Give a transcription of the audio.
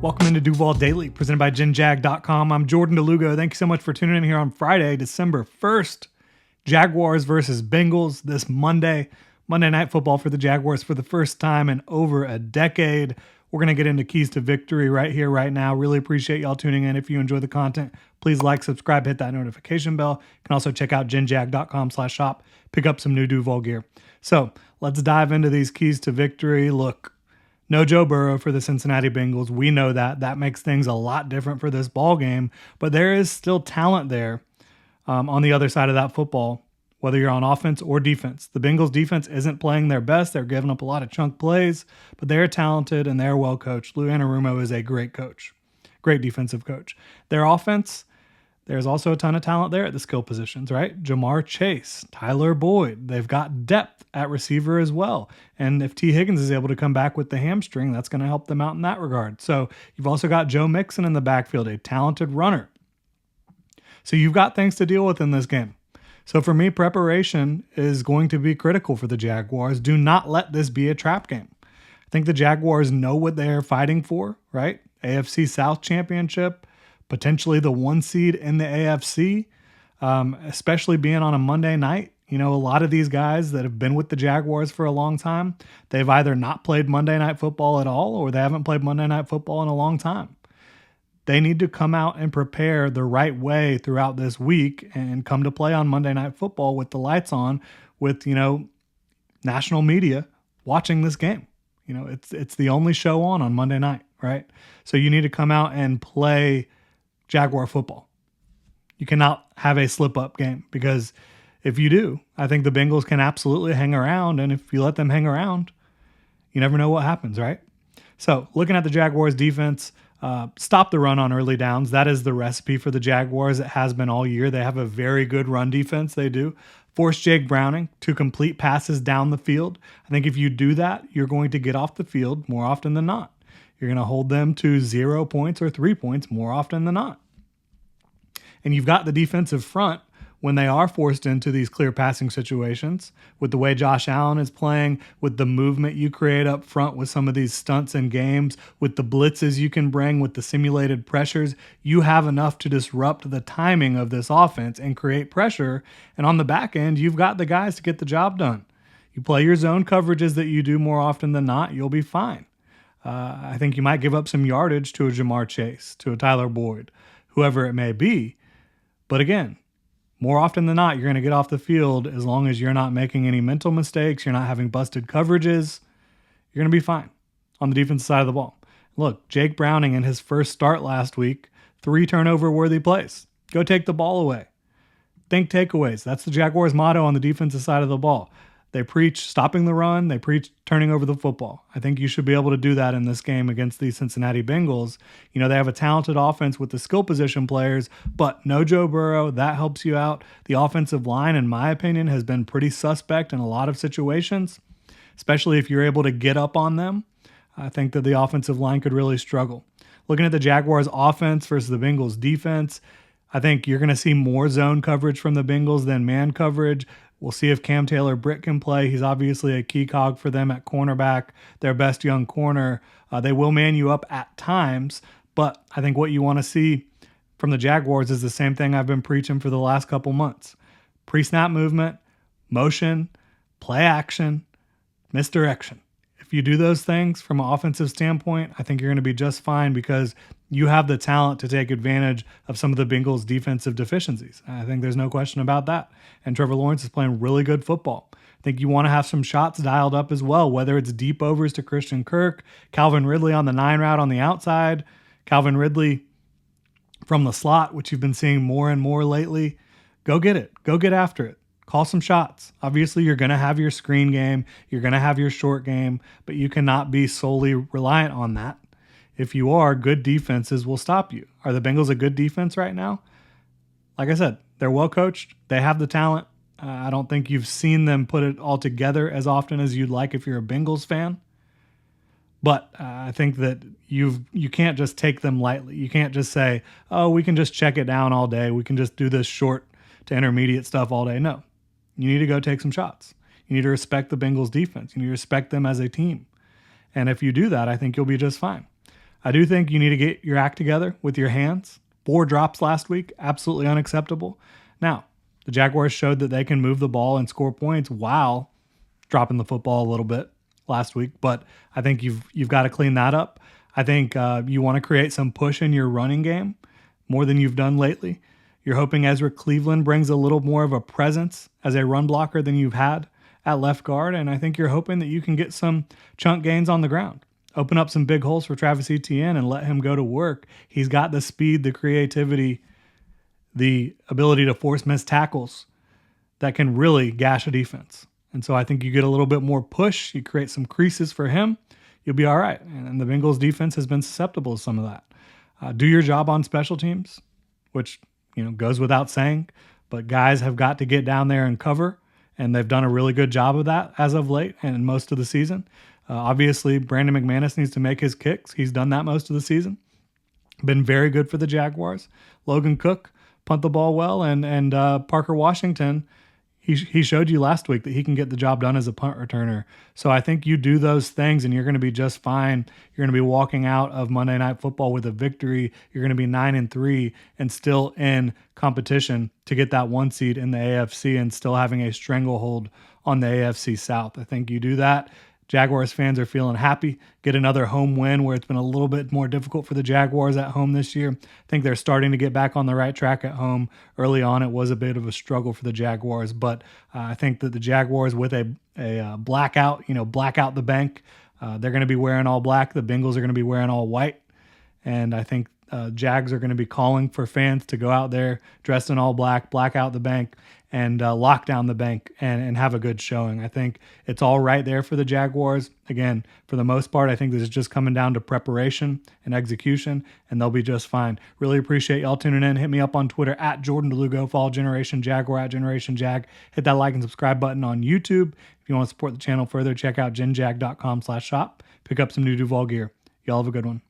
Welcome into Duval Daily, presented by GenJag.com. I'm Jordan Lugo. Thank you so much for tuning in here on Friday, December 1st. Jaguars versus Bengals this Monday. Monday Night Football for the Jaguars for the first time in over a decade. We're going to get into keys to victory right here, right now. Really appreciate y'all tuning in. If you enjoy the content, please like, subscribe, hit that notification bell. You can also check out genjag.com/shop, pick up some new Duval gear. So let's dive into these keys to victory. Look, no Joe Burrow for the Cincinnati Bengals. We know that. That makes things a lot different for this ball game, but there is still talent there on the other side of that football, whether you're on offense or defense. The Bengals defense isn't playing their best. They're giving up a lot of chunk plays, but they're talented and they're well coached. Lou Anarumo is a great coach, great defensive coach. Their offense, there's also a ton of talent there at the skill positions, right? Jamar Chase, Tyler Boyd. They've got depth at receiver as well. And if T. Higgins is able to come back with the hamstring, that's going to help them out in that regard. So you've also got Joe Mixon in the backfield, a talented runner. So you've got things to deal with in this game. So for me, preparation is going to be critical for the Jaguars. Do not let this be a trap game. I think the Jaguars know what they're fighting for, right? AFC South Championship, potentially the 1 seed in the AFC, especially being on a Monday night. You know, a lot of these guys that have been with the Jaguars for a long time, they've either not played Monday Night Football at all or they haven't played Monday Night Football in a long time. They need to come out and prepare the right way throughout this week and come to play on Monday Night Football with the lights on, with, you know, national media watching this game. You know, it's the only show on Monday night, right? So you need to come out and play Jaguar football. You cannot have a slip-up game, because if you do, I think the Bengals can absolutely hang around, and if you let them hang around, you never know what happens, right? So looking at the Jaguars defense, stop the run on early downs. That is the recipe for the Jaguars. It has been all year. They have a very good run defense. They do. Force Jake Browning to complete passes down the field. I think if you do that, you're going to get off the field more often than not. You're going to hold them to 0 points or 3 points more often than not. And you've got the defensive front when they are forced into these clear passing situations, with the way Josh Allen is playing, with the movement you create up front with some of these stunts and games, with the blitzes you can bring, with the simulated pressures, you have enough to disrupt the timing of this offense and create pressure. And on the back end, you've got the guys to get the job done. You play your zone coverages that you do more often than not, you'll be fine. I think you might give up some yardage to a Jamar Chase, to a Tyler Boyd, whoever it may be. But again, more often than not, you're going to get off the field as long as you're not making any mental mistakes, you're not having busted coverages, you're going to be fine on the defensive side of the ball. Look, Jake Browning in his first start last week, 3 turnover-worthy plays. Go take the ball away. Think takeaways. That's the Jaguars' motto on the defensive side of the ball. They preach stopping the run. They preach turning over the football. I think you should be able to do that in this game against the Cincinnati Bengals. You know, they have a talented offense with the skill position players, but no Joe Burrow. That helps you out. The offensive line, in my opinion, has been pretty suspect in a lot of situations, especially if you're able to get up on them. I think that the offensive line could really struggle. Looking at the Jaguars' offense versus the Bengals' defense, I think you're going to see more zone coverage from the Bengals than man coverage. We'll see if Cam Taylor-Britt can play. He's obviously a key cog for them at cornerback, their best young corner. They will man you up at times, but I think what you want to see from the Jaguars is the same thing I've been preaching for the last couple months. Pre-snap movement, motion, play action, misdirection. If you do those things from an offensive standpoint, I think you're going to be just fine, because you have the talent to take advantage of some of the Bengals' defensive deficiencies. I think there's no question about that. And Trevor Lawrence is playing really good football. I think you want to have some shots dialed up as well, whether it's deep overs to Christian Kirk, Calvin Ridley on the 9 route on the outside, Calvin Ridley from the slot, which you've been seeing more and more lately. Go get it. Go get after it. Call some shots. Obviously, you're going to have your screen game. You're going to have your short game, but you cannot be solely reliant on that. If you are, good defenses will stop you. Are the Bengals a good defense right now? Like I said, they're well coached. They have the talent. I don't think you've seen them put it all together as often as you'd like if you're a Bengals fan. But I think that you can't just take them lightly. You can't just say, oh, we can just check it down all day. We can just do this short to intermediate stuff all day. No. You need to go take some shots. You need to respect the Bengals defense. You need to respect them as a team. And if you do that, I think you'll be just fine. I do think you need to get your act together with your hands. 4 drops last week, absolutely unacceptable. Now, the Jaguars showed that they can move the ball and score points while dropping the football a little bit last week, but I think you've got to clean that up. I think you want to create some push in your running game more than you've done lately. You're hoping Ezra Cleveland brings a little more of a presence as a run blocker than you've had at left guard, and I think you're hoping that you can get some chunk gains on the ground. Open up some big holes for Travis Etienne and let him go to work. He's got the speed, the creativity, the ability to force missed tackles that can really gash a defense. And so I think you get a little bit more push, you create some creases for him, you'll be all right. And the Bengals defense has been susceptible to some of that. Do your job on special teams, which goes without saying, but guys have got to get down there and cover, and they've done a really good job of that as of late and most of the season. Obviously, Brandon McManus needs to make his kicks. He's done that most of the season. Been very good for the Jaguars. Logan Cook punt the ball well, and Parker Washington, he showed you last week that he can get the job done as a punt returner. So I think you do those things, and you're going to be just fine. You're going to be walking out of Monday Night Football with a victory. You're going to be 9-3 and still in competition to get that 1 seed in the AFC and still having a stranglehold on the AFC South. I think you do that. Jaguars fans are feeling happy. Get another home win where it's been a little bit more difficult for the Jaguars at home this year. I think they're starting to get back on the right track at home. Early on, it was a bit of a struggle for the Jaguars, but I think that the Jaguars with a blackout, black out the bank, they're going to be wearing all black. The Bengals are going to be wearing all white. And I think Jags are going to be calling for fans to go out there dressed in all black, black out the bank, and lock down the bank and have a good showing. I think it's all right there for the Jaguars. Again, for the most part, I think this is just coming down to preparation and execution, and they'll be just fine. Really appreciate y'all tuning in. Hit me up on Twitter at Jordan DeLugo. Follow Generation Jaguar at Generation Jag. Hit that like and subscribe button on YouTube. If you want to support the channel further, check out genjag.com/shop. Pick up some new Duval gear. Y'all have a good one.